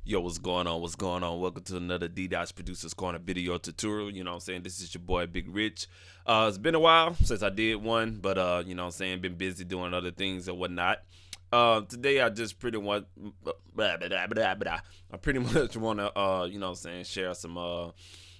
Yo, what's going on? What's going on? Welcome to another D-Dot's Producers Corner video tutorial. You know what I'm saying? This is your boy, Big Rich. It's been a while since I did one, but, you know what I'm saying? Been busy doing other things and whatnot. Today I just pretty much, I pretty much want to, you know what I'm saying, share some,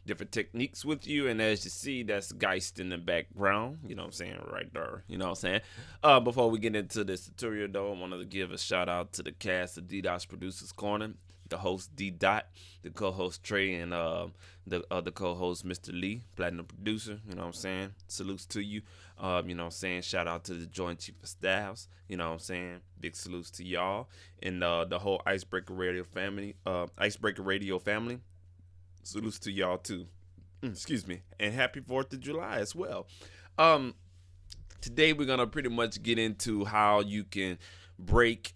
different techniques with you. And as you see, that's Gist in the background, you know what I'm saying, right there, you know what I'm saying. Before we get into this tutorial though, I wanted to give a shout out to the cast of D-Dot's Producers Corner, the host D-Dot, the co-host Trey, and the other co-host Mr. Lee, platinum producer, you know what I'm saying. Salutes to you. You know what I'm saying. Shout out to the Joint Chief of Staffs, you know what I'm saying. Big salutes to y'all and the whole Icebreaker Radio family. Salutes to y'all too. Excuse me. And happy 4th of July as well. Today we're gonna pretty much get into how you can break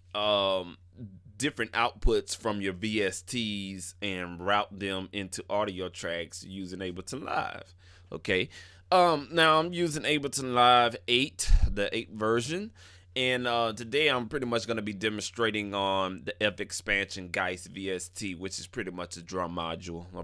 different outputs from your VSTs and route them into audio tracks using Ableton Live. Okay. Now I'm using Ableton Live 8, the 8 version. And today I'm pretty much going to be demonstrating on the F expansion Gist VST, which is pretty much a drum module, a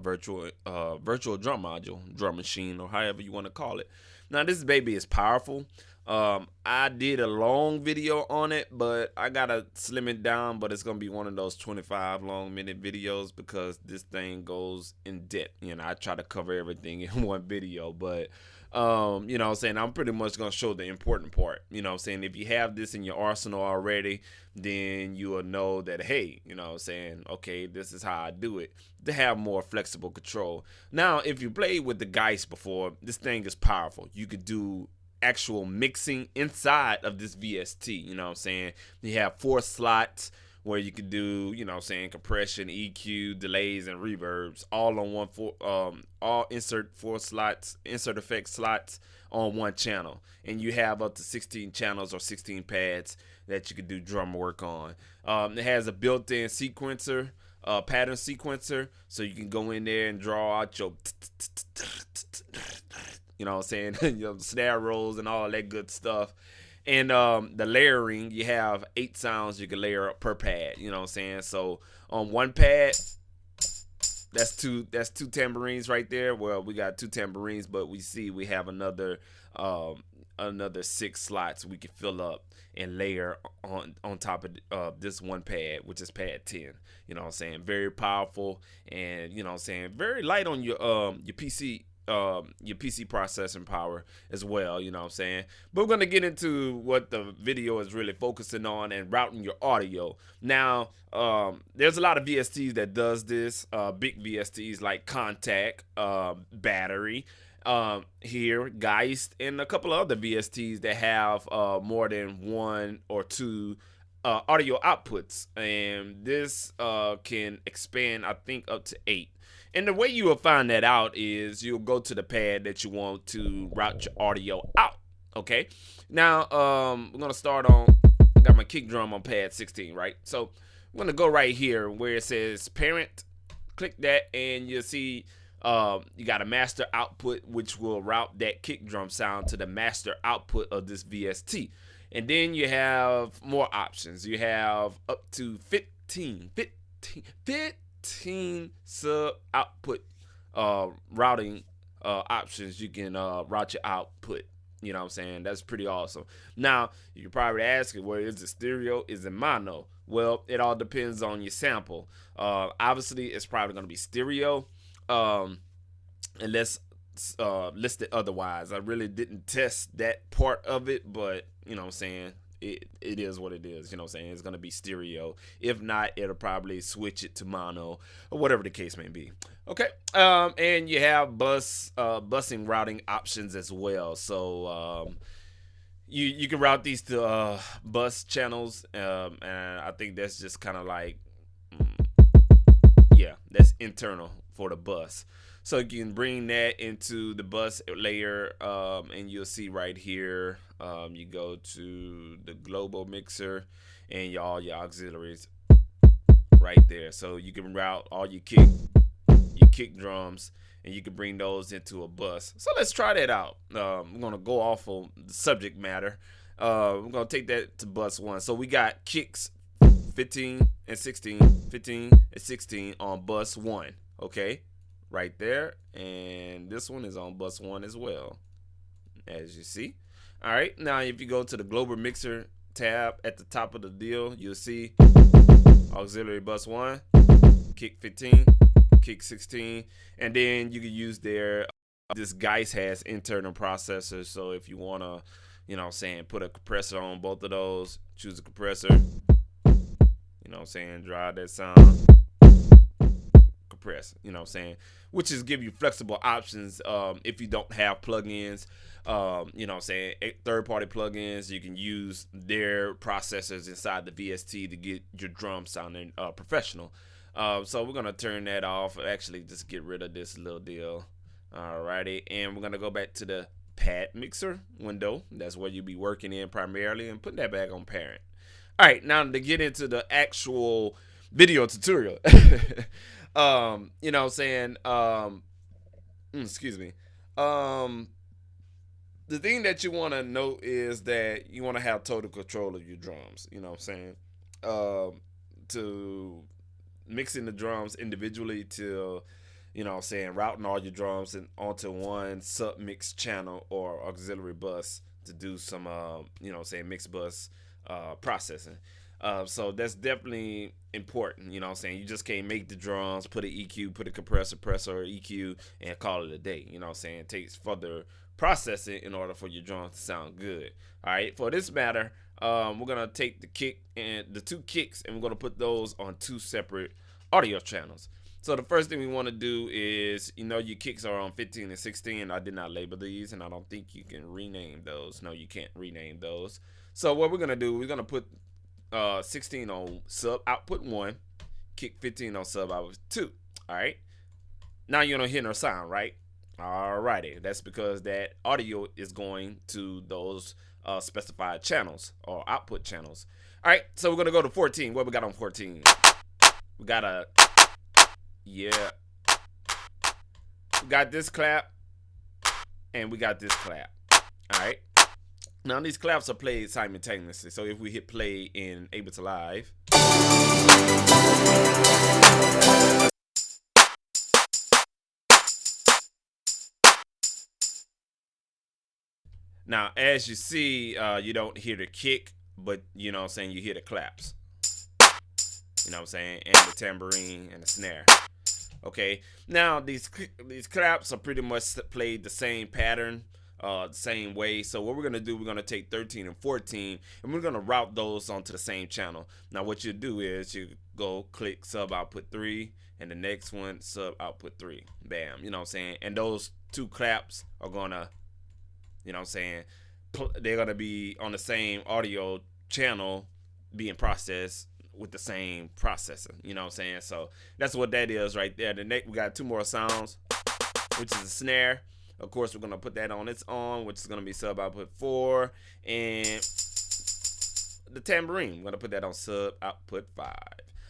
virtual drum module, drum machine, or however you want to call it. Now this baby is powerful. I did a long video on it, but I gotta slim it down, but it's gonna be one of those 25 minute videos because this thing goes in depth. You know, I try to cover everything in one video, but you know what I'm saying, I'm pretty much gonna show the important part. You know what I'm saying, if you have this in your arsenal already, then you will know that, hey, you know what I'm saying, okay, this is how I do it to have more flexible control. Now if you played with the Gist before, this thing is powerful. You could do actual mixing inside of this VST, you know what I'm saying. You have 4 slots where you can do, you know what I'm saying, compression, EQ, delays, and reverbs all on one, all insert effect slots on one channel. And you have up to 16 channels or 16 pads that you can do drum work on. It has a built-in sequencer, pattern sequencer, so you can go in there and draw out your you know what I'm saying, your snare rolls and all that good stuff. And the layering, you have 8 sounds you can layer up per pad, you know what I'm saying. So on one pad, that's two tambourines right there. Well, we got 2 tambourines, but we have another 6 slots we can fill up and layer on top of this one pad, which is pad 10. You know what I'm saying, very powerful, and you know what I'm saying, very light on your PC. Your PC processing power as well, you know what I'm saying. But we're going to get into what the video is really focusing on and routing your audio. Now, there's a lot of VSTs that does this, big VSTs like Contact, Battery, here, Gist, and a couple of other VSTs that have more than 1 or 2 audio outputs. And this can expand, I think, up to 8. And the way you will find that out is you'll go to the pad that you want to route your audio out. Okay. Now, we're going to start on, I got my kick drum on pad 16, right? So I'm going to go right here where it says parent. Click that and you'll see you got a master output, which will route that kick drum sound to the master output of this VST. And then you have more options. You have up to 15 sub output routing options. You can route your output, you know what I'm saying. That's pretty awesome. Now you're probably asking, well, is it stereo, is it mono? Well, it all depends on your sample. Obviously it's probably going to be stereo, unless listed otherwise. I really didn't test that part of it, but you know what I'm saying, it is what it is. You know what I'm saying, it's gonna be stereo. If not, it'll probably switch it to mono or whatever the case may be. Okay. And you have busing routing options as well. So you can route these to bus channels, and I think that's just kind of like, yeah, that's internal for the bus. So you can bring that into the bus layer, and you'll see right here, you go to the global mixer and all your auxiliaries right there. So you can route all your kick drums, and you can bring those into a bus. So let's try that out. I'm gonna go off of the subject matter. We're gonna take that to bus 1. So we got kicks 15 and 16, 15 and 16 on bus 1. Okay, right there. And this one is on bus 1 as well, as you see. All right, now if you go to the global mixer tab at the top of the deal, you'll see auxiliary bus 1, kick 15, kick 16, and then you can use their this Gist has internal processors. So if you want to, you know what I'm saying, put a compressor on both of those, choose a compressor, you know what I'm saying, drive that sound, compress, you know what I'm saying, which is give you flexible options if you don't have plugins. You know what I'm saying, third-party plugins, you can use their processors inside the VST to get your drums sounding professional. So we're going to turn that off, actually just get rid of this little deal. Alrighty, and we're going to go back to the pad mixer window. That's where you'll be working in primarily, and put that back on parent. Alright, now to get into the actual video tutorial. You know what I'm saying, excuse me. The thing that you want to note is that you want to have total control of your drums. You know what I'm saying? To mixing the drums individually to, you know what I'm saying, routing all your drums onto one sub mix channel or auxiliary bus to do some, you know what I'm saying, mix bus processing. So that's definitely important. You know what I'm saying? You just can't make the drums, put an EQ, put a compressor, or EQ, and call it a day. You know what I'm saying? It takes further processing in order for your drums to sound good. All right, for this matter, we're gonna take the kick and the two kicks, and we're gonna put those on two separate audio channels. So the first thing we want to do is, you know, your kicks are on 15 and 16. I did not label these, and I don't think you can rename those. No, you can't rename those. So what we're gonna do, we're gonna put 16 on sub output 1, kick 15 on sub output 2. All right, now you don't hear no sound, right? Alrighty, that's because that audio is going to those specified channels or output channels. All right, so we're gonna go to 14. What we got on 14? We got a, yeah, we got this clap and we got this clap. All right, now these claps are played simultaneously. So if we hit play in Ableton Live, now, as you see, you don't hear the kick, but you know what I'm saying, you hear the claps. You know what I'm saying, and the tambourine and the snare. Okay, now these claps are pretty much played the same pattern, the same way. So what we're gonna do, we're gonna take 13 and 14, and we're gonna route those onto the same channel. Now, what you do is you go click sub output 3, and the next one sub output 3. Bam. You know what I'm saying, and those two claps are gonna, you know what I'm saying, they're going to be on the same audio channel being processed with the same processor. You know what I'm saying? So that's what that is right there. The next, we got two more sounds, which is a snare. Of course, we're going to put that on its own, which is going to be sub output 4. And the tambourine, we're going to put that on sub output 5.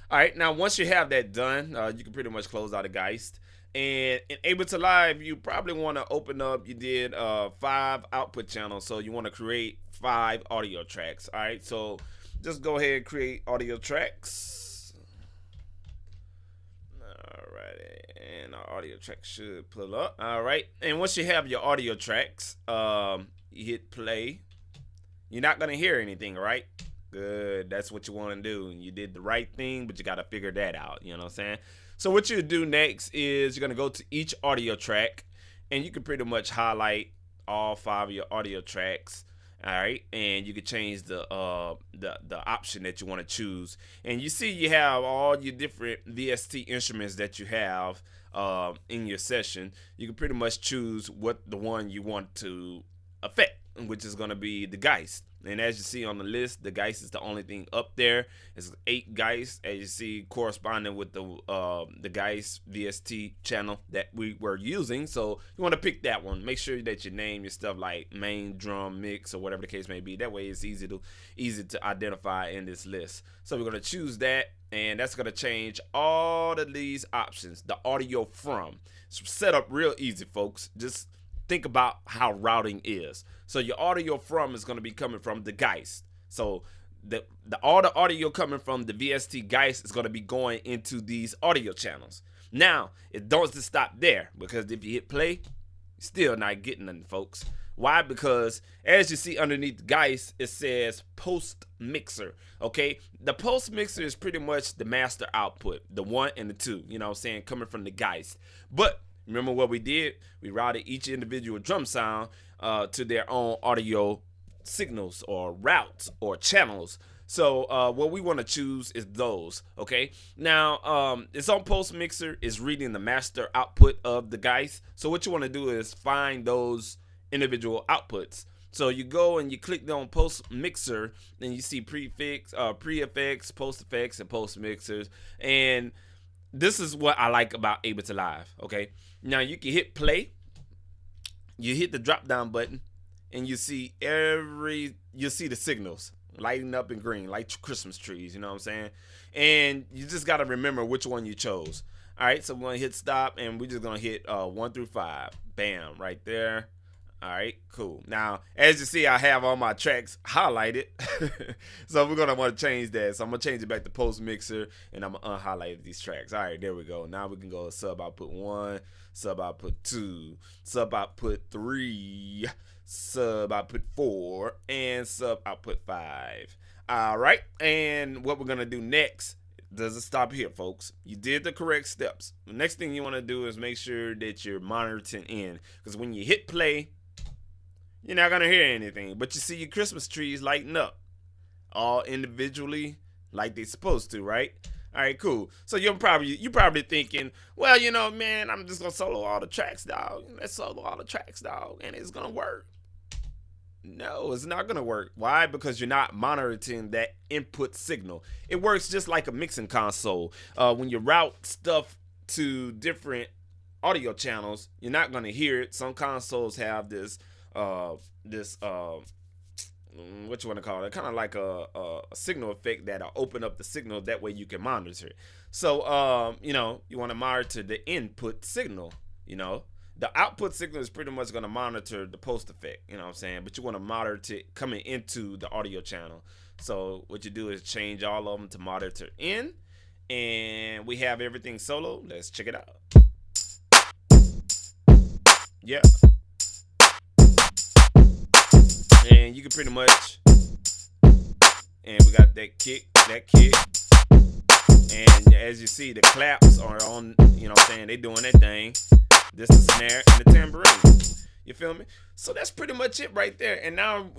All right, now once you have that done, you can pretty much close out a Gist. And in Ableton Live, you probably want to open up, you did 5 output channels, so you want to create 5 audio tracks. All right, so just go ahead and create audio tracks. All right, and our audio track should pull up. All right, and once you have your audio tracks, you hit play. You're not going to hear anything, right? Good, that's what you want to do. You did the right thing, but you got to figure that out, you know what I'm saying? So what you do next is you're going to go to each audio track, and you can pretty much highlight all 5 of your audio tracks. All right, and you can change the option that you want to choose, and you see you have all your different VST instruments that you have in your session. You can pretty much choose what the one you want to affect, which is going to be the Gist. And as you see on the list, the Gist is the only thing up there. It's 8 Gist, as you see, corresponding with the Gist VST channel that we were using. So you want to pick that one. Make sure that you name your stuff like main drum mix or whatever the case may be. That way it's easy to identify in this list. So we're going to choose that, and that's going to change all of these options. The audio from. It's set up real easy, folks. Just think about how routing is. So your audio from is going to be coming from the Gist. So all the audio coming from the VST Geist is going to be going into these audio channels. Now, it don't just stop there, because if you hit play, you're still not getting nothing, folks. Why? Because as you see underneath Geist, it says post mixer. Okay, the post mixer is pretty much the master output, the 1 and the 2. You know what I'm saying, coming from the Geist. But remember what we did? We routed each individual drum sound to their own audio signals or routes or channels. So what we want to choose is those. Okay, now it's on post mixer, is reading the master output of the Geist. So what you want to do is find those individual outputs. So you go and you click on post mixer, and you see pre-effects, post effects, and post mixers. And this is what I like about Ableton Live. Okay, now you can hit play, you hit the drop down button, and you see the signals lighting up in green like Christmas trees. You know what I'm saying? And you just got to remember which one you chose. All right, so we're gonna hit stop, and we're just gonna hit 1 through 5. Bam, right there. All right, cool. Now, as you see, I have all my tracks highlighted. So we're going to want to change that. So I'm going to change it back to post mixer, and I'm going to unhighlight these tracks. All right, there we go. Now we can go sub output 1, sub output 2, sub output 3, sub output 4, and sub output 5. All right, and what we're going to do next doesn't stop here, folks. You did the correct steps. The next thing you want to do is make sure that you're monitoring in, because when you hit play, you're not going to hear anything, but you see your Christmas trees lighting up all individually like they're supposed to, right? All right, cool. So you're probably thinking, well, you know, man, I'm just going to solo all the tracks, dog. Let's solo all the tracks, dog, and it's going to work. No, it's not going to work. Why? Because you're not monitoring that input signal. It works just like a mixing console. When you route stuff to different audio channels, you're not going to hear it. Some consoles have this what you want to call it, kind of like a signal effect that'll open up the signal, that way you can monitor it. So you know, you want to monitor the input signal. You know, the output signal is pretty much going to monitor the post effect, you know what I'm saying, but you want to monitor it coming into the audio channel. So what you do is change all of them to monitor in, and we have everything solo. Let's check it out. Yeah. And you can pretty much, and we got that kick, and as you see, the claps are on, you know what I'm saying, they doing that thing. This is the snare and the tambourine. You feel me? So that's pretty much it right there. And now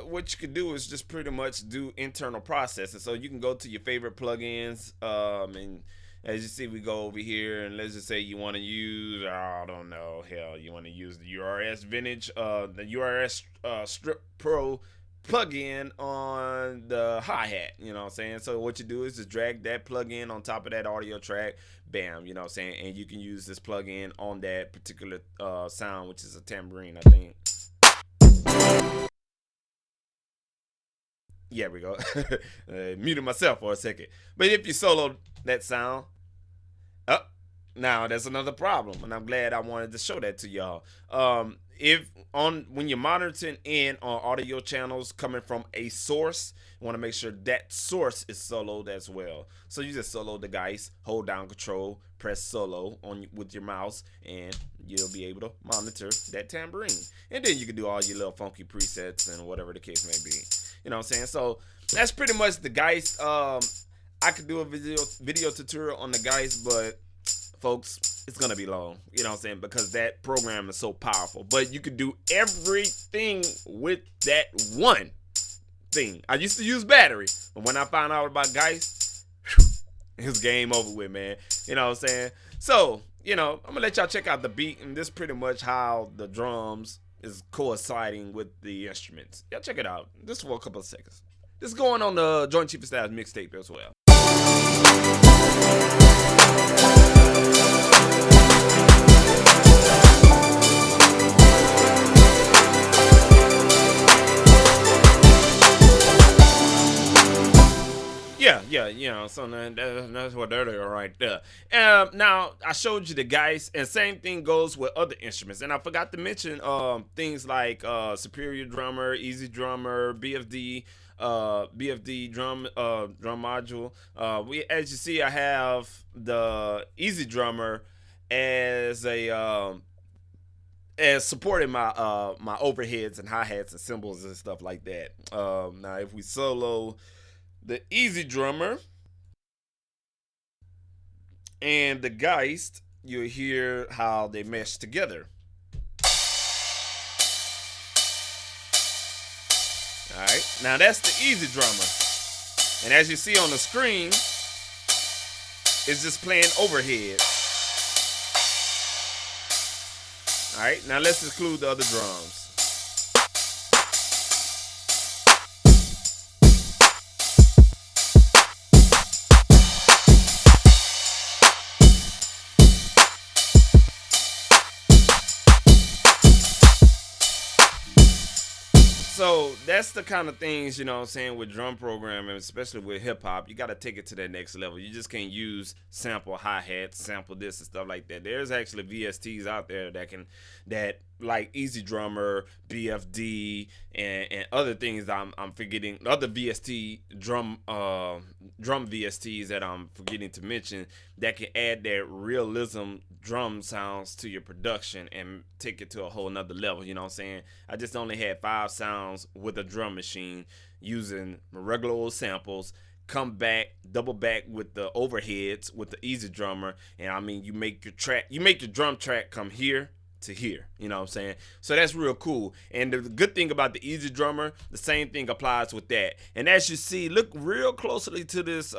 what you can do is just pretty much do internal processing. So you can go to your favorite plugins, and as you see, we go over here, and let's just say you want to use, I don't know, hell, you want to use the URS Vintage, the URS Strip Pro plugin on the hi-hat, you know what I'm saying? So what you do is just drag that plugin on top of that audio track, bam, you know what I'm saying? And you can use this plugin on that particular sound, which is a tambourine, I think. Yeah, we go. Muted myself for a second. But if you solo that sound, now that's another problem, and I'm glad I wanted to show that to y'all. When you're monitoring in on audio channels coming from a source, you want to make sure that source is soloed as well. So you just solo the Geist, hold down Control, press solo with your mouse, and you'll be able to monitor that tambourine. And then you can do all your little funky presets and whatever the case may be. You know what I'm saying? So that's pretty much the Geist. I could do a video tutorial on the Geist, but folks, it's gonna be long, you know what I'm saying, because that program is so powerful. But you could do everything with that one thing. I used to use battery, but when I found out about Geist, it was game over with, man. You know what I'm saying? So, you know, I'm gonna let y'all check out the beat, and this is pretty much how the drums is coinciding with the instruments. Y'all check it out. Just for a couple of seconds. This is going on the Joint Chief of Staff's mixtape as well. Yeah, you know, so that's what they're doing right there. Now, I showed you the Geist, and same thing goes with other instruments. And I forgot to mention things like Superior Drummer, Easy Drummer, BFD, BFD drum module. As you see, I have the Easy Drummer as a as supporting my overheads and hi-hats and cymbals and stuff like that. Now if we solo the Easy Drummer and the Geist, you'll hear how they mesh together. Alright, now that's the Easy Drummer. And as you see on the screen, it's just playing overhead. Alright, now let's include the other drums. So that's the kind of things, you know what I'm saying, with drum programming, especially with hip hop. You got to take it to that next level. You just can't use sample hi-hats, sample this and stuff like that. There's actually VSTs out there that like Easy Drummer, BFD, and other things I'm forgetting, other VST drum VSTs that I'm forgetting to mention, that can add that realism drum sounds to your production and take it to a whole nother level. You know what I'm saying? I just only had 5 sounds with a drum machine using regular old samples. Come back, double back with the overheads with the Easy Drummer, and I mean, you make your drum track come here to here, you know what I'm saying? So that's real cool. And the good thing about the Easy Drummer, the same thing applies with that. And as you see, look real closely to this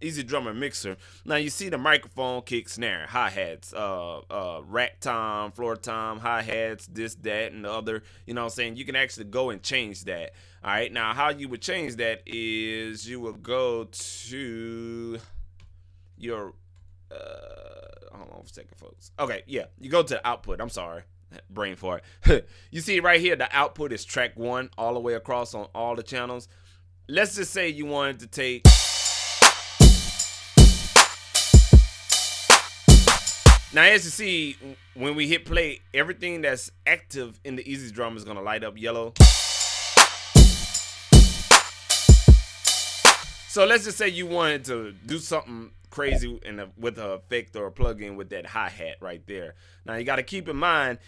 Easy Drummer mixer. Now you see the microphone, kick, snare, hi-hats, rack tom, floor tom, hi-hats, this, that, and the other, you know what I'm saying? You can actually go and change that. All right, now how you would change that is you would go to your hold on a second, folks. Okay, yeah, you go to the output. I'm sorry, brain fart. You see right here, the output is track 1 all the way across on all the channels. Let's just say you wanted to take now, as you see, when we hit play, everything that's active in the Easy Drum is gonna light up yellow. So let's just say you wanted to do something crazy with an effect or a plugin with that hi-hat right there. Now you got to keep in mind,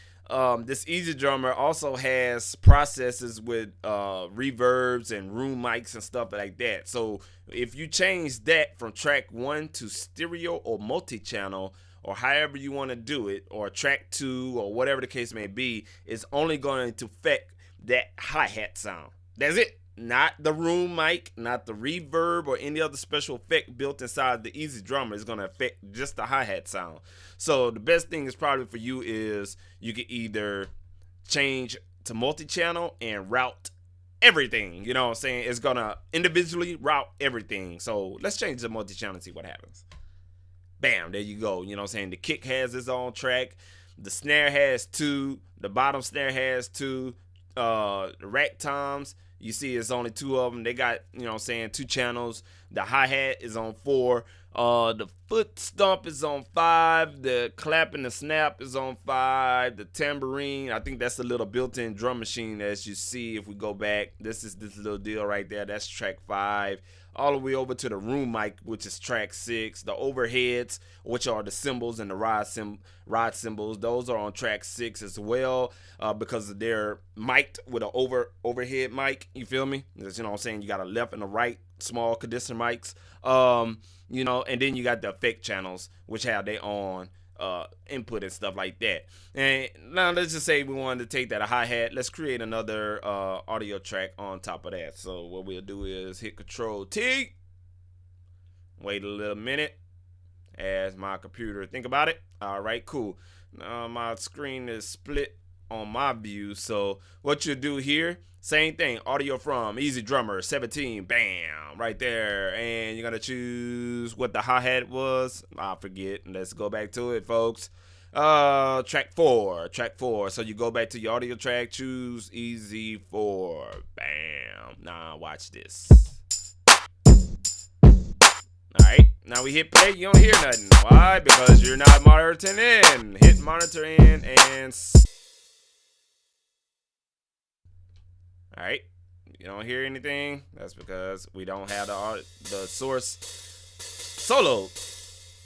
this Easy Drummer also has processes with reverbs and room mics and stuff like that. So if you change that from track 1 to stereo or multi-channel, or however you want to do it, or track 2, or whatever the case may be, it's only going to affect that hi-hat sound. That's it. Not the room mic, not the reverb or any other special effect built inside the Easy Drummer is going to affect just the hi-hat sound. So the best thing is probably for you is you can either change to multi-channel and route everything. You know what I'm saying? It's going to individually route everything. So let's change to multi-channel and see what happens. Bam, there you go. You know what I'm saying? The kick has its own track. The snare has 2. The bottom snare has 2. The rack toms, you see it's only 2 of them. They got, you know what I'm saying, 2 channels. The hi-hat is on 4. The foot stomp is on 5. The clap and the snap is on 5. The tambourine, I think that's the little built-in drum machine, as you see if we go back. This is this little deal right there. That's track 5. All the way over to the room mic, which is track 6. The overheads, which are the cymbals and the rod cymbals, those are on track 6 as well, because they're mic'd with an overhead mic. You feel me? Because, you know what I'm saying, you got a left and a right small condenser mics. You know, and then you got the effect channels, which have their own input and stuff like that. And now let's just say we wanted to take that a hi-hat. Let's create another audio track on top of that. So what we'll do is hit Control T, wait a little minute as my computer think about it. All right, cool. Now my screen is split on my view, so what you do here, same thing, audio from Easy Drummer 17, bam, right there. And you're gonna choose what the hi-hat was. I forget. Let's go back to it, folks. Track 4. So you go back to your audio track, choose Easy 4, bam. Now watch this. Alright, now we hit play, you don't hear nothing. Why? Because you're not monitoring in. Hit monitor in and alright, You don't hear anything? That's because we don't have the source solo.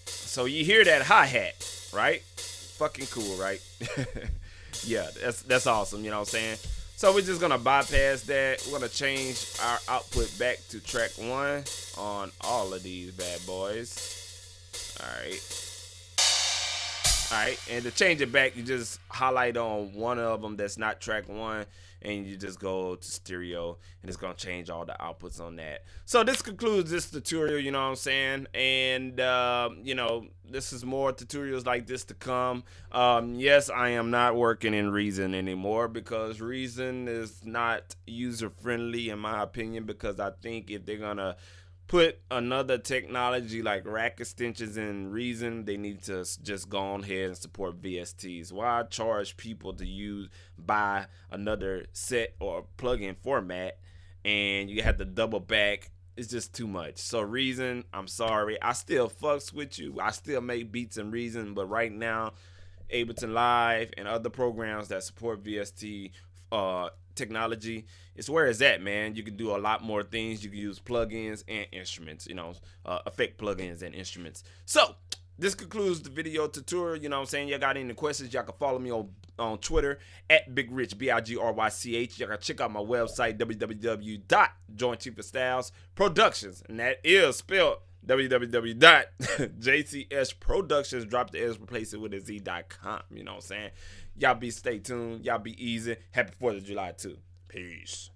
So you hear that hi-hat, right? Fucking cool, right? Yeah, that's awesome, you know what I'm saying? So we're just gonna bypass that. We're gonna change our output back to track 1 on all of these bad boys. Alright, and to change it back, you just highlight on one of them that's not track 1, and you just go to stereo, and it's gonna change all the outputs on that. So this concludes this tutorial, you know what I'm saying? And you know, this is more tutorials like this to come. Yes, I am not working in Reason anymore because Reason is not user friendly in my opinion, because I think if they're gonna put another technology like rack extensions in Reason, they need to just go on ahead and support VSTs. Why charge people to buy another set or plugin format and you have to double back? It's just too much. So Reason, I'm sorry. I still fucks with you. I still make beats in Reason, but right now, Ableton Live and other programs that support VST technology, it's where it's at, man. You can do a lot more things. You can use plugins and instruments, you know, effect plugins and instruments. So this concludes the video tutorial. You know what I'm saying? Y'all got any questions, y'all can follow me on Twitter at Big Rich, BIGRYCH. Y'all can check out my website, www.jointchiefofstylesproductions, and that is spelled www.jcsproductions, drop the S, replace it with a Z.com. You know what I'm saying? Y'all stay tuned. Y'all be easy. Happy 4th of July too. Peace.